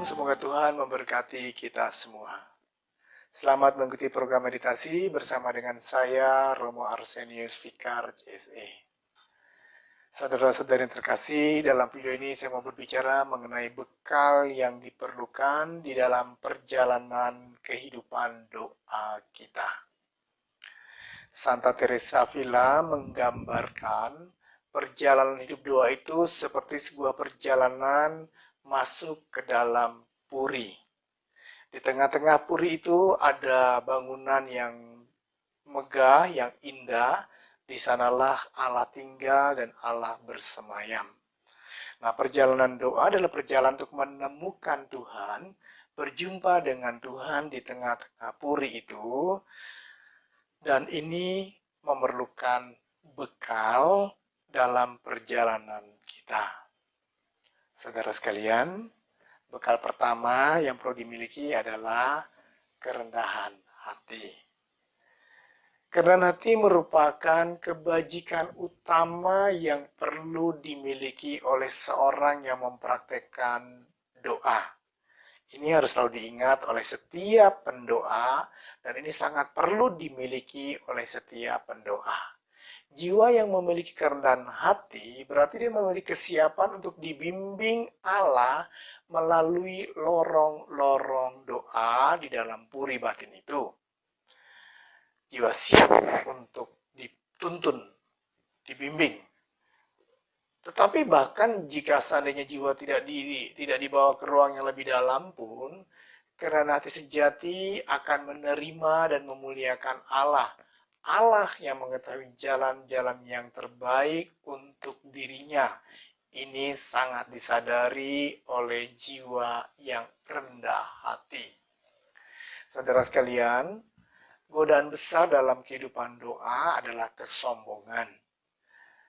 semoga Tuhan memberkati kita semua. Selamat mengikuti program meditasi bersama dengan saya, Romo Arsenius Fikar, CSE. Saudara-saudari yang terkasih, dalam video ini saya mau berbicara mengenai bekal yang diperlukan di dalam perjalanan kehidupan doa kita. Santa Teresa Avila menggambarkan perjalanan hidup doa itu seperti sebuah perjalanan masuk ke dalam puri. Di tengah-tengah puri itu ada bangunan yang megah, yang indah. Di sanalah Allah tinggal dan Allah bersemayam. Nah, perjalanan doa adalah perjalanan untuk menemukan Tuhan, berjumpa dengan Tuhan di tengah-tengah puri itu. Dan ini memerlukan bekal dalam perjalanan kita. Saudara sekalian, bekal pertama yang perlu dimiliki adalah kerendahan hati. Kerendahan hati merupakan kebajikan utama yang perlu dimiliki oleh seorang yang mempraktekkan doa. Ini harus selalu diingat oleh setiap pendoa, dan ini sangat perlu dimiliki oleh setiap pendoa. Jiwa yang memiliki kerendahan hati berarti dia memiliki kesiapan untuk dibimbing Allah melalui lorong-lorong doa di dalam puri batin itu. Jiwa siap untuk dituntun, dibimbing. Tetapi bahkan jika seandainya jiwa tidak dibawa ke ruang yang lebih dalam pun, kerendahan hati sejati akan menerima dan memuliakan Allah. Allah yang mengetahui jalan-jalan yang terbaik untuk dirinya. Ini sangat disadari oleh jiwa yang rendah hati. Saudara sekalian, godaan besar dalam kehidupan doa adalah kesombongan.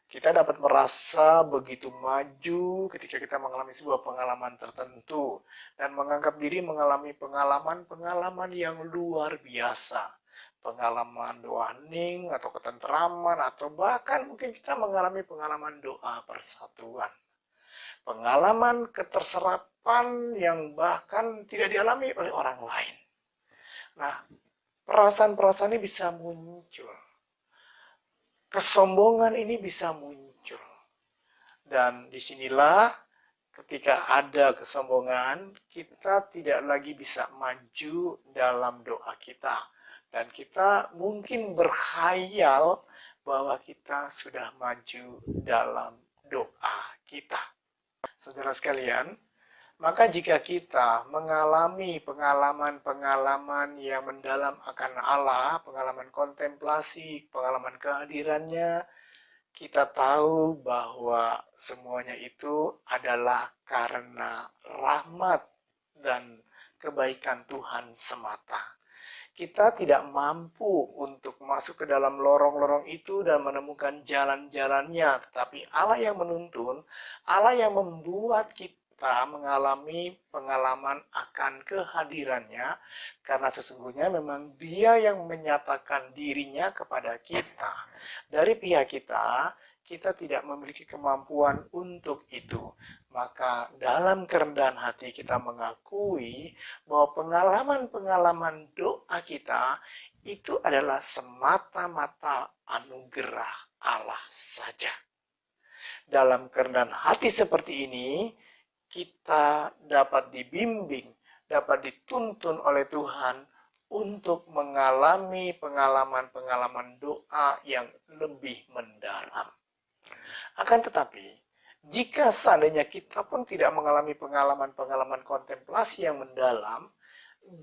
Kita dapat merasa begitu maju ketika kita mengalami sebuah pengalaman tertentu dan menganggap diri mengalami pengalaman-pengalaman yang luar biasa. Pengalaman doa hening atau ketentraman, atau bahkan mungkin kita mengalami pengalaman doa persatuan. Pengalaman keterserapan yang bahkan tidak dialami oleh orang lain. Nah, perasaan-perasaan ini bisa muncul. Kesombongan ini bisa muncul. Dan disinilah ketika ada kesombongan, kita tidak lagi bisa maju dalam doa kita. Dan kita mungkin berkhayal bahwa kita sudah maju dalam doa kita. Saudara sekalian, maka jika kita mengalami pengalaman-pengalaman yang mendalam akan Allah, pengalaman kontemplasi, pengalaman kehadirannya, kita tahu bahwa semuanya itu adalah karena rahmat dan kebaikan Tuhan semata. Kita tidak mampu untuk masuk ke dalam lorong-lorong itu dan menemukan jalan-jalannya, tetapi Allah yang menuntun, Allah yang membuat kita mengalami pengalaman akan kehadirannya, karena sesungguhnya memang Dia yang menyatakan dirinya kepada kita. Dari pihak kita tidak memiliki kemampuan untuk itu. Maka dalam kerendahan hati kita mengakui bahwa pengalaman-pengalaman doa kita itu adalah semata-mata anugerah Allah saja. Dalam kerendahan hati seperti ini, kita dapat dibimbing, dapat dituntun oleh Tuhan untuk mengalami pengalaman-pengalaman doa yang lebih mendalam. Akan tetapi, jika seandainya kita pun tidak mengalami pengalaman-pengalaman kontemplasi yang mendalam,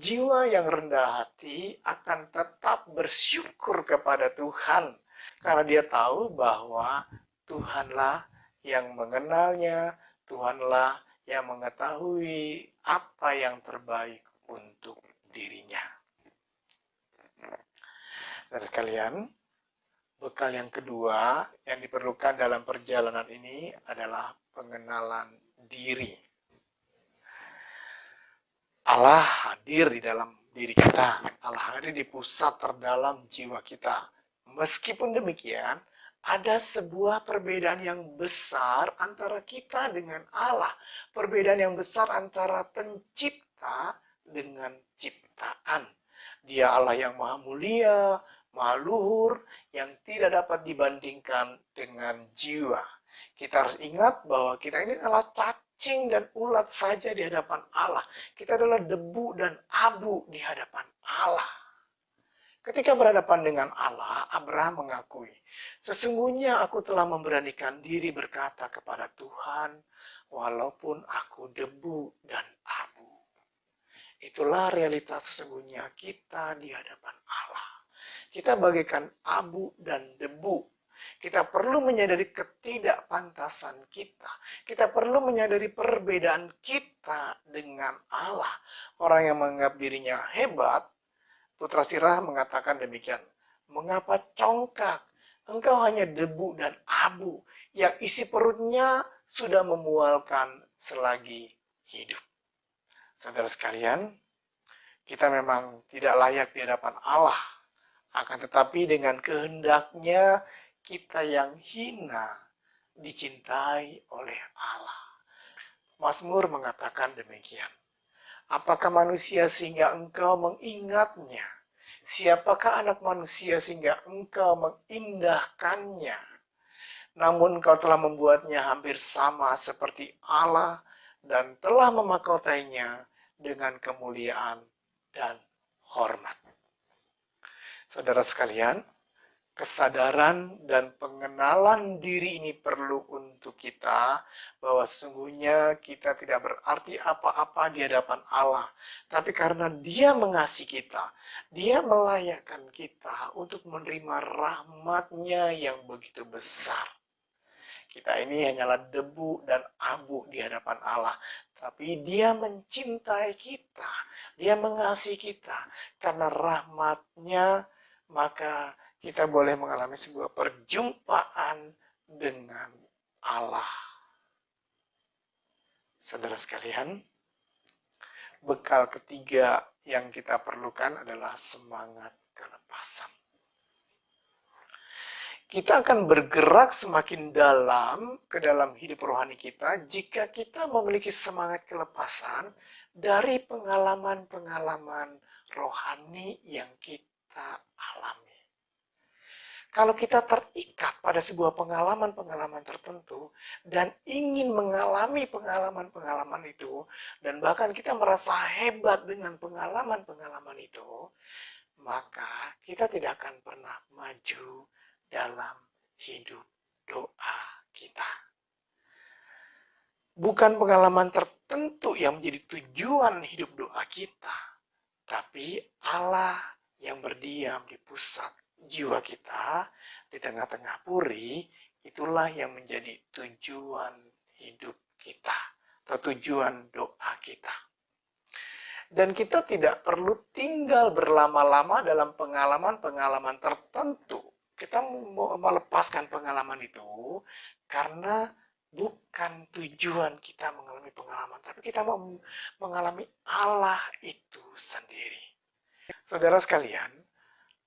jiwa yang rendah hati akan tetap bersyukur kepada Tuhan, karena dia tahu bahwa Tuhanlah yang mengenalnya, Tuhanlah yang mengetahui apa yang terbaik untuk dirinya. Saudara sekalian, bekal yang kedua yang diperlukan dalam perjalanan ini adalah pengenalan diri. Allah hadir di dalam diri kita. Allah hadir di pusat terdalam jiwa kita. Meskipun demikian, ada sebuah perbedaan yang besar antara kita dengan Allah. Perbedaan yang besar antara pencipta dengan ciptaan. Dia Allah yang maha mulia, maha luhur, yang tidak dapat dibandingkan dengan jiwa. Kita harus ingat bahwa kita ini adalah cacing dan ulat saja di hadapan Allah. Kita adalah debu dan abu di hadapan Allah. Ketika berhadapan dengan Allah, Abraham mengakui, sesungguhnya aku telah memberanikan diri berkata kepada Tuhan, walaupun aku debu dan abu. Itulah realitas sesungguhnya kita di hadapan Allah. Kita bagaikan abu dan debu. Kita perlu menyadari ketidakpantasan kita. Kita perlu menyadari perbedaan kita dengan Allah. Orang yang menganggap dirinya hebat, Putra Sirah mengatakan demikian. Mengapa congkak? Engkau hanya debu dan abu yang isi perutnya sudah memualkan selagi hidup. Saudara sekalian, kita memang tidak layak di hadapan Allah. Akan tetapi dengan kehendaknya kita yang hina dicintai oleh Allah. Mazmur mengatakan demikian. Apakah manusia sehingga engkau mengingatnya? Siapakah anak manusia sehingga engkau mengindahkannya? Namun engkau telah membuatnya hampir sama seperti Allah dan telah memakotainya dengan kemuliaan dan hormat. Saudara sekalian, kesadaran dan pengenalan diri ini perlu untuk kita bahwa sesungguhnya kita tidak berarti apa-apa di hadapan Allah. Tapi karena Dia mengasihi kita, Dia melayakkan kita untuk menerima rahmat-Nya yang begitu besar. Kita ini hanyalah debu dan abu di hadapan Allah. Tapi Dia mencintai kita, Dia mengasihi kita. Karena rahmat-Nya, maka kita boleh mengalami sebuah perjumpaan dengan Allah. Saudara sekalian, bekal ketiga yang kita perlukan adalah semangat kelepasan. Kita akan bergerak semakin dalam ke dalam hidup rohani kita jika kita memiliki semangat kelepasan dari pengalaman-pengalaman rohani yang kita alami. Kalau kita terikat pada sebuah pengalaman-pengalaman tertentu dan ingin mengalami pengalaman-pengalaman itu, dan bahkan kita merasa hebat dengan pengalaman-pengalaman itu, maka kita tidak akan pernah maju dalam hidup doa kita. Bukan pengalaman tertentu yang menjadi tujuan hidup doa kita, tapi Allah yang berdiam di pusat jiwa kita, di tengah-tengah puri, itulah yang menjadi tujuan hidup kita, atau tujuan doa kita. Dan kita tidak perlu tinggal berlama-lama dalam pengalaman-pengalaman tertentu. Kita mau melepaskan pengalaman itu karena bukan tujuan kita mengalami pengalaman, tapi kita mau mengalami Allah itu sendiri. Saudara sekalian,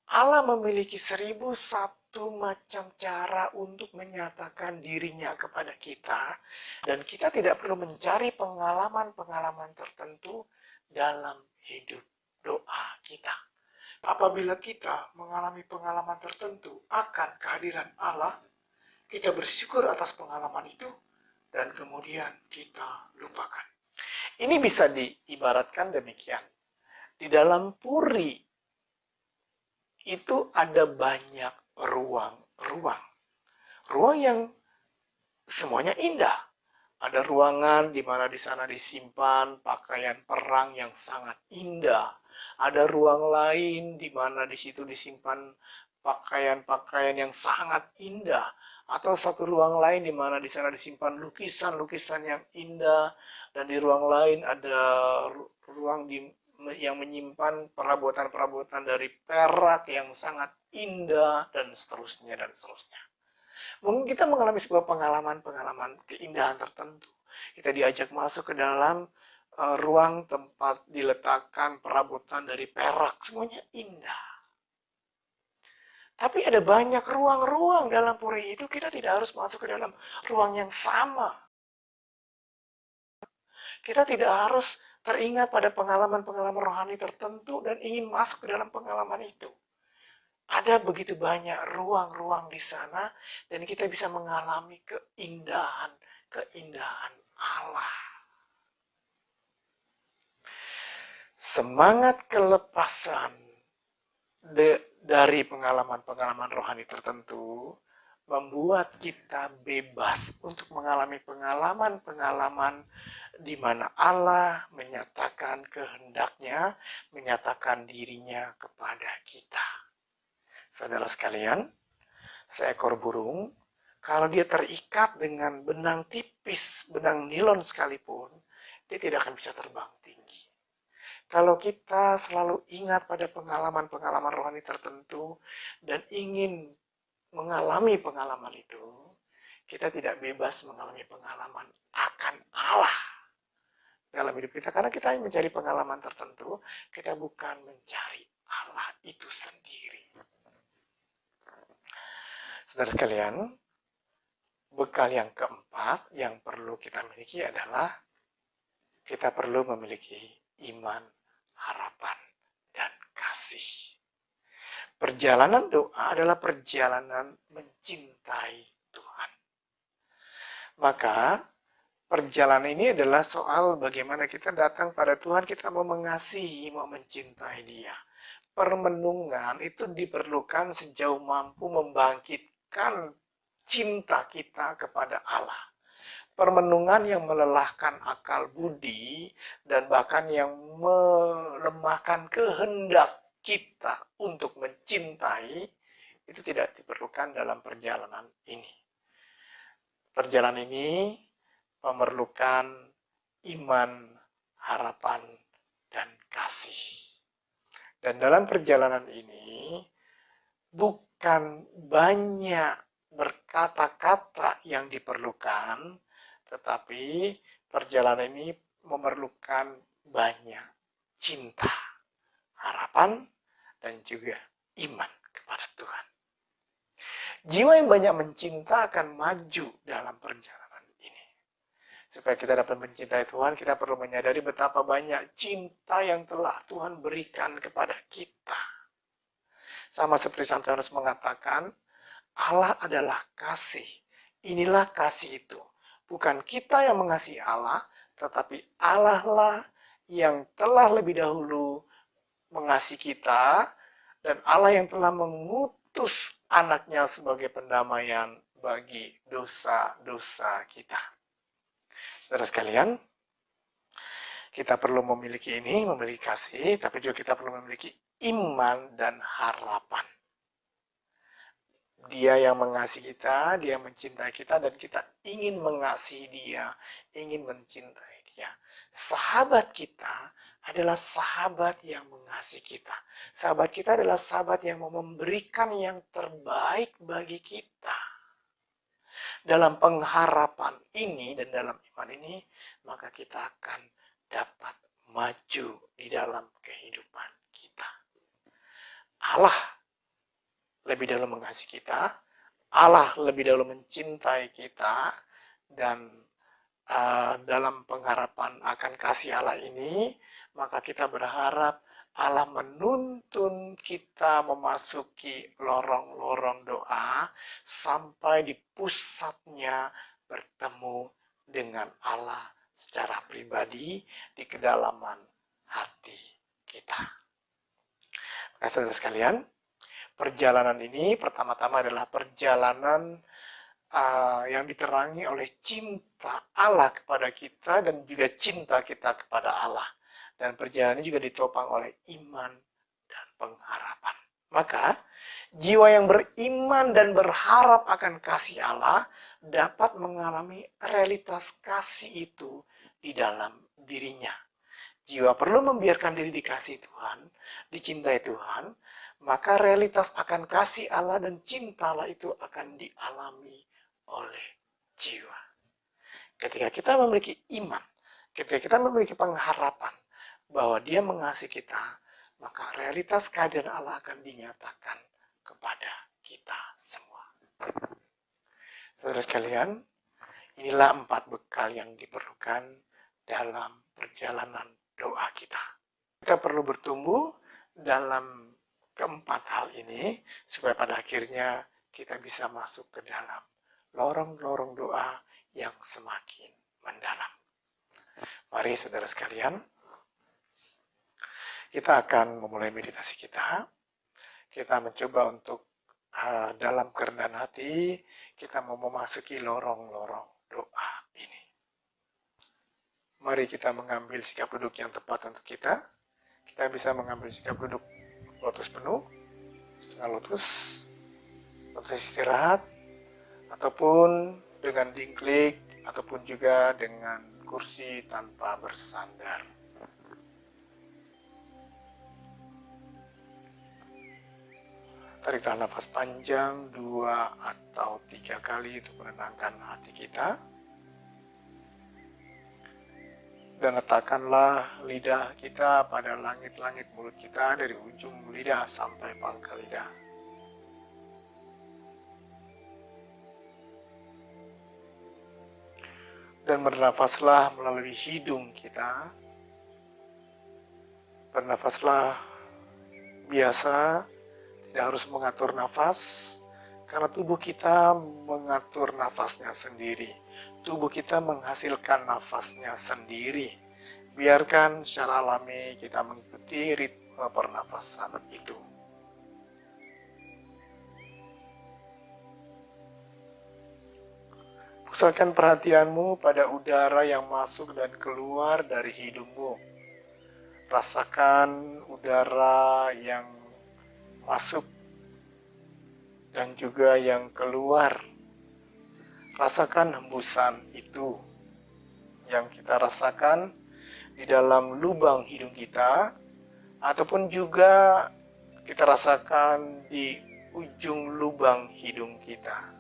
Allah memiliki 1001 macam cara untuk menyatakan dirinya kepada kita, dan kita tidak perlu mencari pengalaman-pengalaman tertentu dalam hidup doa kita. Apabila kita mengalami pengalaman tertentu akan kehadiran Allah, kita bersyukur atas pengalaman itu, dan kemudian kita lupakan. Ini bisa diibaratkan demikian. Di dalam puri itu ada banyak ruang-ruang. Ruang yang semuanya indah. Ada ruangan di mana di sana disimpan pakaian perang yang sangat indah. Ada ruang lain di mana di situ disimpan pakaian-pakaian yang sangat indah. Atau satu ruang lain di mana di sana disimpan lukisan-lukisan yang indah. Dan di ruang lain ada ruang yang menyimpan perabotan-perabotan dari perak yang sangat indah, dan seterusnya, dan seterusnya. Mungkin kita mengalami sebuah pengalaman-pengalaman keindahan tertentu. Kita diajak masuk ke dalam ruang tempat diletakkan perabotan dari perak. Semuanya indah. Tapi ada banyak ruang-ruang dalam puri itu, kita tidak harus masuk ke dalam ruang yang sama. Kita tidak harus teringat pada pengalaman-pengalaman rohani tertentu dan ingin masuk ke dalam pengalaman itu. Ada begitu banyak ruang-ruang di sana dan kita bisa mengalami keindahan Allah. Semangat kelepasan dari pengalaman-pengalaman rohani tertentu membuat kita bebas untuk mengalami pengalaman-pengalaman di mana Allah menyatakan kehendaknya, menyatakan dirinya kepada kita. Saudara sekalian, seekor burung, kalau dia terikat dengan benang tipis, benang nilon sekalipun, dia tidak akan bisa terbang tinggi. Kalau kita selalu ingat pada pengalaman-pengalaman rohani tertentu dan ingin mengalami pengalaman itu, kita tidak bebas mengalami pengalaman akan Allah dalam hidup kita. Karena kita mencari pengalaman tertentu, kita bukan mencari Allah itu sendiri. Saudara sekalian, bekal yang keempat yang perlu kita miliki adalah kita perlu memiliki iman, harapan, dan kasih. Perjalanan doa adalah perjalanan mencintai Tuhan. Maka perjalanan ini adalah soal bagaimana kita datang pada Tuhan, kita mau mengasihi, mau mencintai Dia. Permenungan itu diperlukan sejauh mampu membangkitkan cinta kita kepada Allah. Permenungan yang melelahkan akal budi dan bahkan yang melemahkan kehendak kita untuk mencintai itu tidak diperlukan dalam perjalanan ini. Perjalanan ini memerlukan iman, harapan, dan kasih. Dan dalam perjalanan ini bukan banyak berkata-kata yang diperlukan, tetapi perjalanan ini memerlukan banyak cinta, harapan, dan juga iman kepada Tuhan. Jiwa yang banyak mencinta akan maju dalam perjalanan ini. Supaya kita dapat mencintai Tuhan, kita perlu menyadari betapa banyak cinta yang telah Tuhan berikan kepada kita. Sama seperti Santo Yohanes mengatakan, Allah adalah kasih. Inilah kasih itu. Bukan kita yang mengasihi Allah, tetapi Allah lah yang telah lebih dahulu mengasihi kita, dan Allah yang telah mengutus anaknya sebagai pendamaian bagi dosa-dosa kita. Saudara sekalian, kita perlu memiliki ini, memiliki kasih, tapi juga kita perlu memiliki iman dan harapan. Dia yang mengasihi kita, dia mencintai kita, dan kita ingin mengasihi dia, ingin mencintai dia. Sahabat kita adalah sahabat yang mengasihi kita. Sahabat kita adalah sahabat yang mau memberikan yang terbaik bagi kita. Dalam pengharapan ini dan dalam iman ini, maka kita akan dapat maju di dalam kehidupan kita. Allah lebih dahulu mengasihi kita, Allah lebih dahulu mencintai kita, dan dalam pengharapan akan kasih Allah ini, maka kita berharap Allah menuntun kita memasuki lorong-lorong doa sampai di pusatnya bertemu dengan Allah secara pribadi di kedalaman hati kita. Maka saudara sekalian, perjalanan ini pertama-tama adalah perjalanan yang diterangi oleh cinta Allah kepada kita dan juga cinta kita kepada Allah. Dan perjalanan ini juga ditopang oleh iman dan pengharapan. Maka, jiwa yang beriman dan berharap akan kasih Allah dapat mengalami realitas kasih itu di dalam dirinya. Jiwa perlu membiarkan diri dikasihi Tuhan, dicintai Tuhan, maka realitas akan kasih Allah dan cinta Allah itu akan dialami oleh jiwa. Ketika kita memiliki iman, ketika kita memiliki pengharapan bahwa Dia mengasihi kita, maka realitas kehadiran Allah akan dinyatakan kepada Saudara sekalian, inilah 4 bekal yang diperlukan dalam perjalanan doa kita. Kita perlu bertumbuh dalam keempat hal ini, supaya pada akhirnya kita bisa masuk ke dalam lorong-lorong doa yang semakin mendalam. Mari saudara sekalian, kita akan memulai meditasi kita. Kita mencoba untuk dalam kerendahan hati, kita mau memasuki lorong-lorong doa ini. Mari kita mengambil sikap duduk yang tepat untuk kita. Kita bisa mengambil sikap duduk lotus penuh, setengah lotus istirahat, ataupun dengan dingklik, ataupun juga dengan kursi tanpa bersandar. Tariklah nafas panjang 2 atau 3 kali untuk menenangkan hati kita. Dan letakkanlah lidah kita pada langit-langit mulut kita, dari ujung lidah sampai pangkal lidah. Dan bernafaslah melalui hidung kita. Bernafaslah biasa, tidak harus mengatur nafas, karena tubuh kita mengatur nafasnya sendiri. Tubuh kita menghasilkan nafasnya sendiri. Biarkan secara alami kita mengikuti ritme pernafasan itu. Pusatkan perhatianmu pada udara yang masuk dan keluar dari hidungmu. Rasakan udara yang masuk dan juga yang keluar. Rasakan hembusan itu yang kita rasakan di dalam lubang hidung kita, ataupun juga kita rasakan di ujung lubang hidung kita.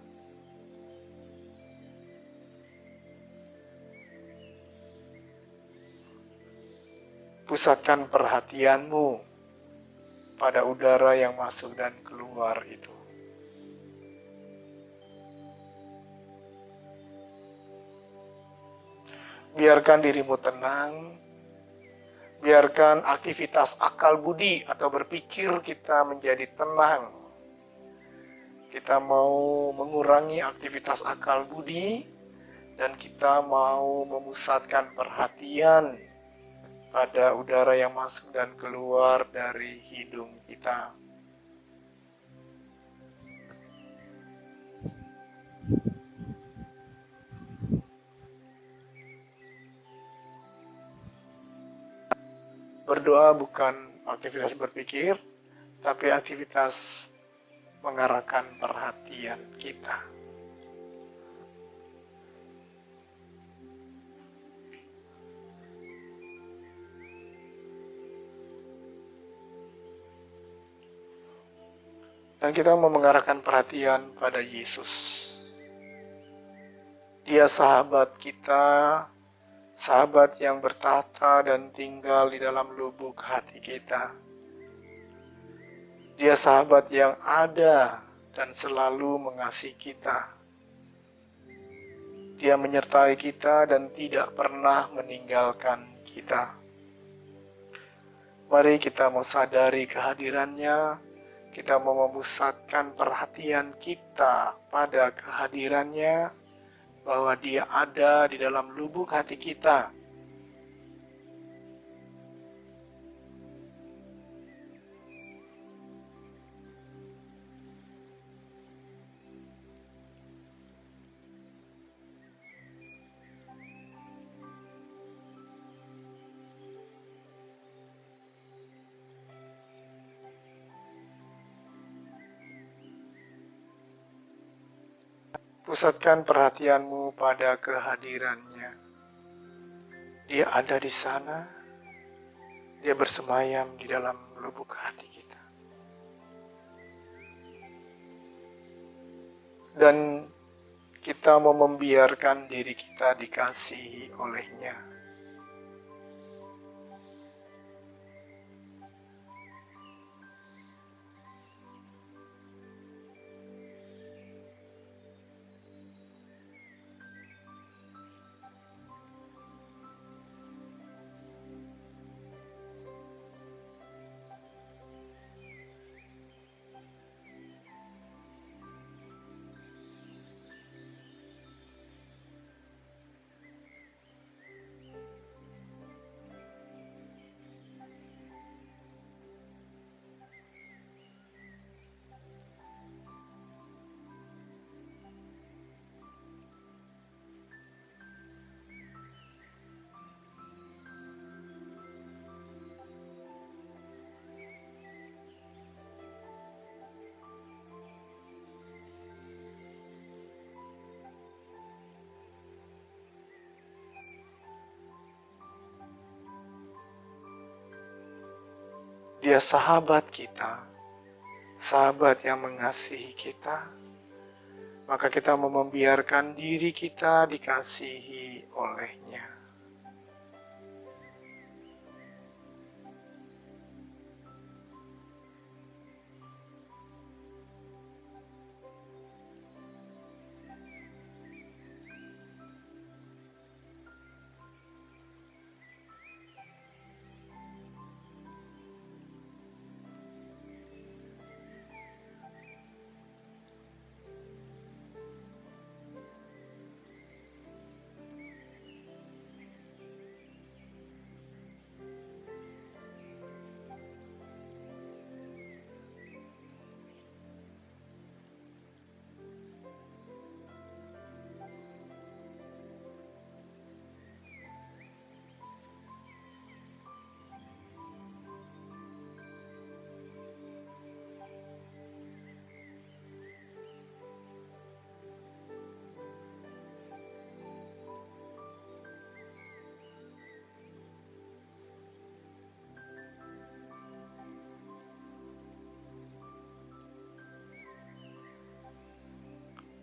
Pusatkan perhatianmu pada udara yang masuk dan keluar itu. Biarkan dirimu tenang, biarkan aktivitas akal budi atau berpikir kita menjadi tenang. Kita mau mengurangi aktivitas akal budi dan kita mau memusatkan perhatian pada udara yang masuk dan keluar dari hidung kita. Berdoa bukan aktivitas berpikir, tapi aktivitas mengarahkan perhatian kita. Dan kita mau mengarahkan perhatian pada Yesus. Dia sahabat kita, sahabat yang bertahta dan tinggal di dalam lubuk hati kita. Dia sahabat yang ada dan selalu mengasihi kita. Dia menyertai kita dan tidak pernah meninggalkan kita. Mari kita mau sadari kehadirannya, kita mau memusatkan perhatian kita pada kehadirannya, bahwa dia ada di dalam lubuk hati kita. Pusatkan perhatianmu pada kehadirannya. Dia ada di sana. Dia bersemayam di dalam lubuk hati kita. Dan kita mau membiarkan diri kita dikasihi olehnya. Dia sahabat kita, sahabat yang mengasihi kita, maka kita mau membiarkan diri kita dikasihi olehnya.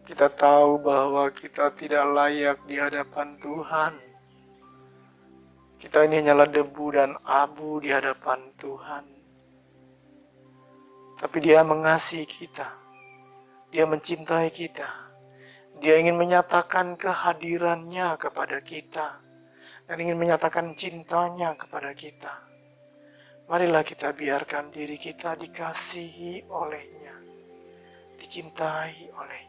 Kita tahu bahwa kita tidak layak di hadapan Tuhan. Kita ini hanyalah debu dan abu di hadapan Tuhan. Tapi Dia mengasihi kita. Dia mencintai kita. Dia ingin menyatakan kehadirannya kepada kita. Dan ingin menyatakan cintanya kepada kita. Marilah kita biarkan diri kita dikasihi olehnya. Dicintai olehnya.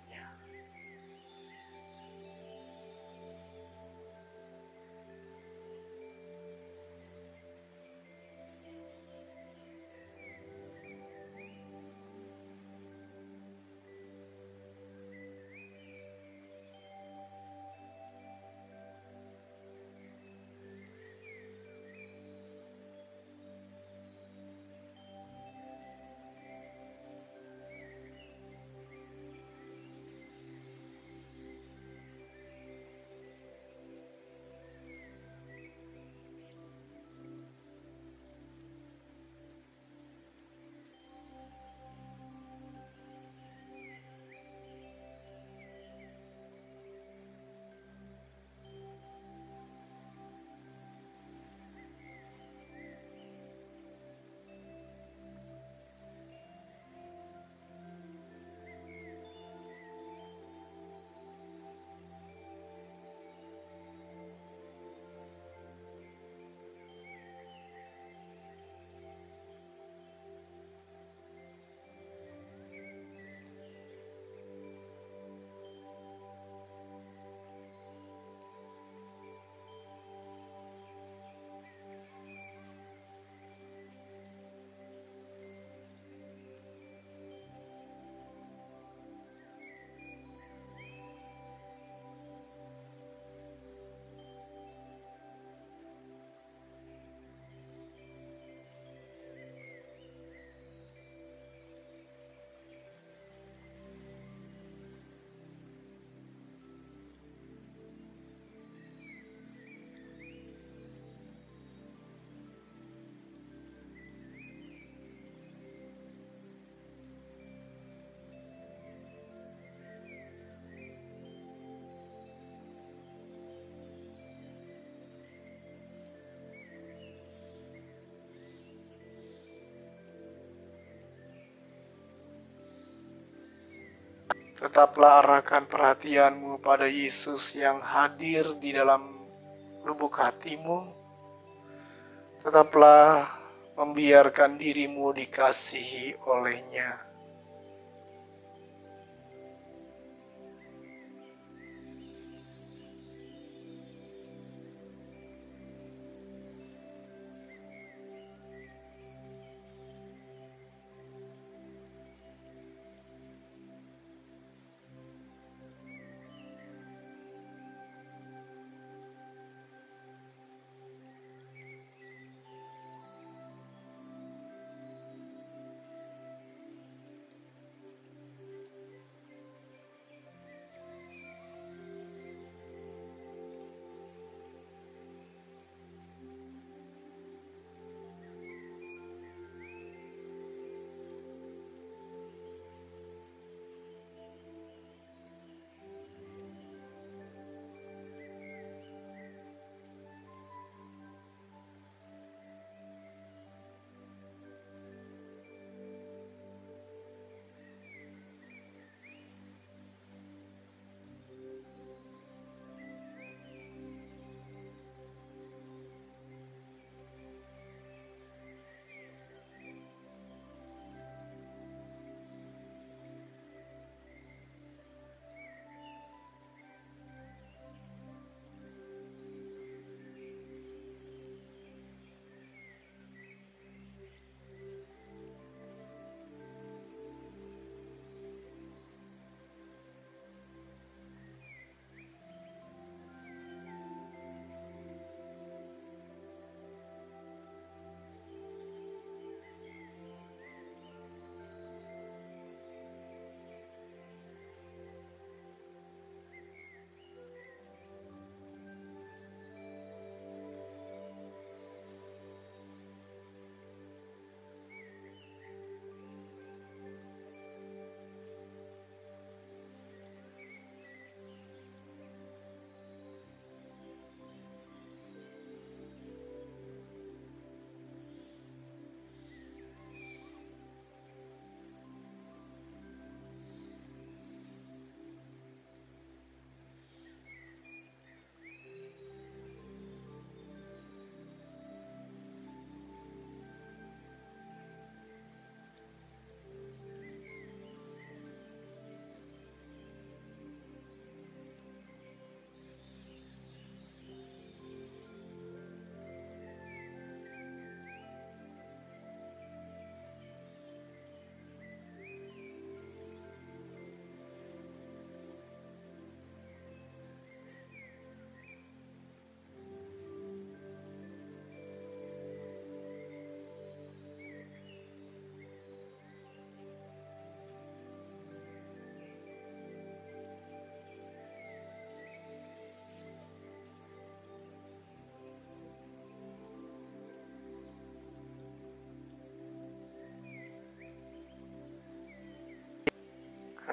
Tetaplah arahkan perhatianmu pada Yesus yang hadir di dalam lubuk hatimu. Tetaplah membiarkan dirimu dikasihi olehnya.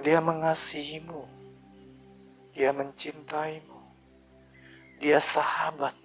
Dia mengasihimu, Dia mencintaimu, Dia sahabat.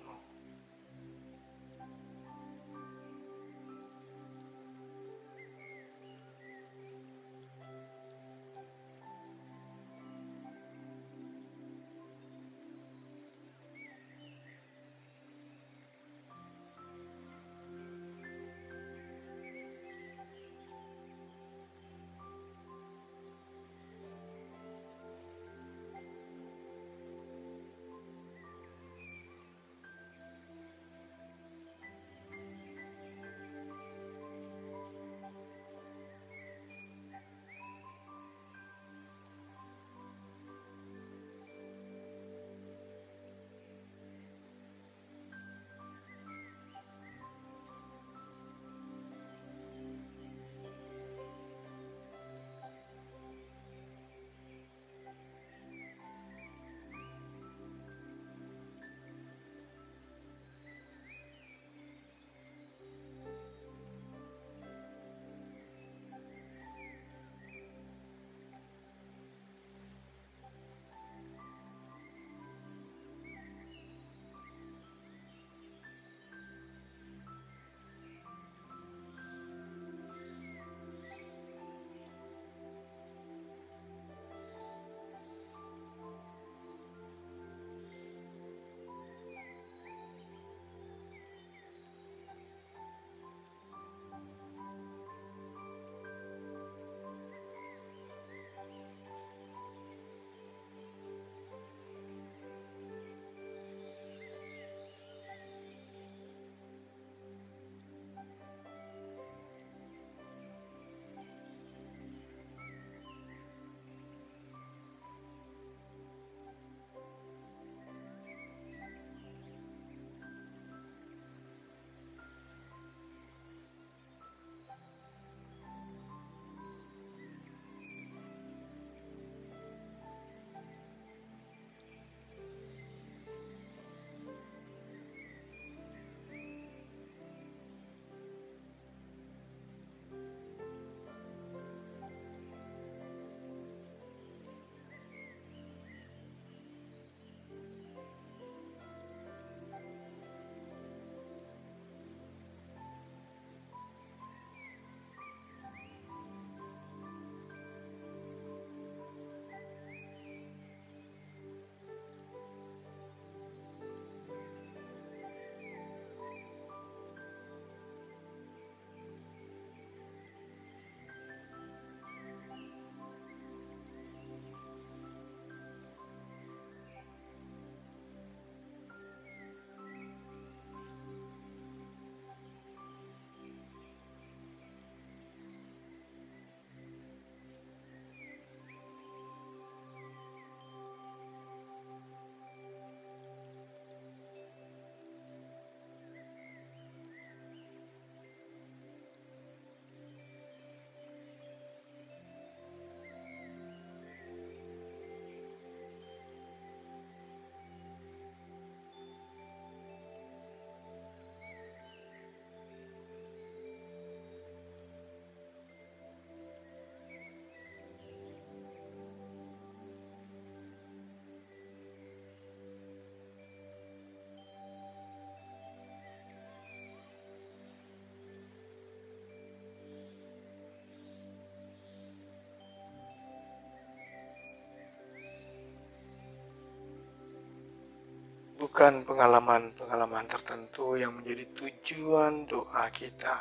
Bukan pengalaman-pengalaman tertentu yang menjadi tujuan doa kita,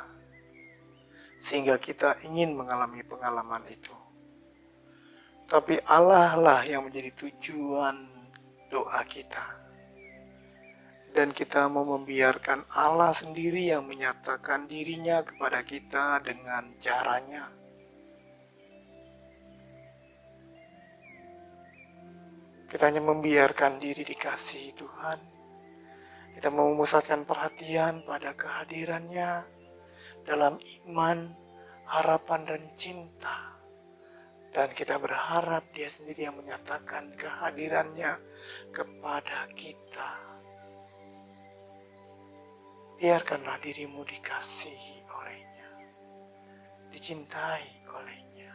sehingga kita ingin mengalami pengalaman itu. Tapi Allah lah yang menjadi tujuan doa kita. Dan kita mau membiarkan Allah sendiri yang menyatakan dirinya kepada kita dengan caranya. Kita hanya membiarkan diri dikasihi Tuhan. Kita mau memusatkan perhatian pada kehadirannya dalam iman, harapan, dan cinta. Dan kita berharap Dia sendiri yang menyatakan kehadirannya kepada kita. Biarkanlah dirimu dikasihi olehnya, dicintai olehnya.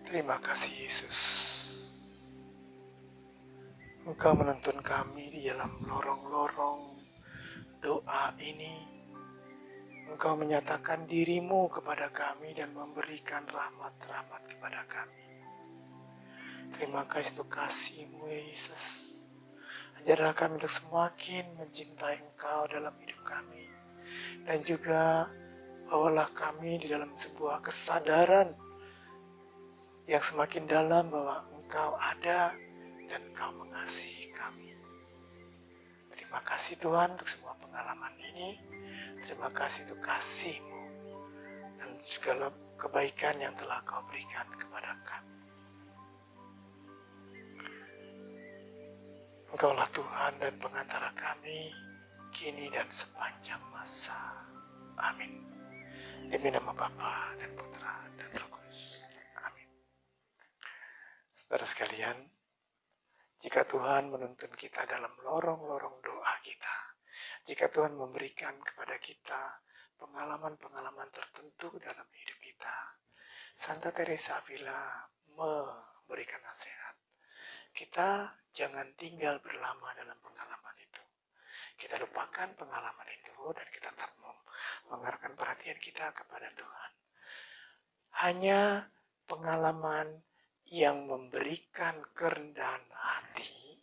Terima kasih Yesus. Engkau menuntun kami di dalam lorong-lorong doa ini. Engkau menyatakan dirimu kepada kami dan memberikan rahmat-rahmat kepada kami. Terima kasih untuk kasih-Mu ya Yesus. Ajarlah kami untuk semakin mencintai Engkau dalam hidup kami. Dan juga bawalah kami di dalam sebuah kesadaran yang semakin dalam bahwa Engkau ada dan Engkau mengasihi kami. Terima kasih Tuhan untuk semua pengalaman ini. Terima kasih untuk kasih-Mu dan segala kebaikan yang telah Kau berikan kepada kami. Engkaulah Tuhan dan pengantara kami, kini dan sepanjang masa. Amin. Demi nama Bapa dan Putra dan Roh Kudus. Amin. Saudara sekalian, jika Tuhan menuntun kita dalam lorong-lorong doa kita, jika Tuhan memberikan kepada kita pengalaman-pengalaman tertentu dalam hidup kita, Santa Teresa Avila memberikan nasihat. Kita jangan tinggal berlama dalam pengalaman itu. Kita lupakan pengalaman itu dan kita tetap mengarahkan perhatian kita kepada Tuhan. Hanya pengalaman yang memberikan kerendahan hati,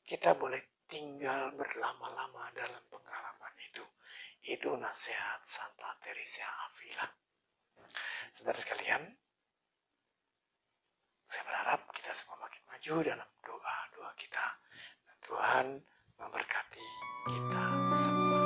kita boleh tinggal berlama-lama dalam pengalaman itu. Itu nasihat Santa Teresa Avila. Saudara sekalian, saya berharap kita semua makin maju dalam doa-doa kita. Dan Tuhan memberkati kita semua.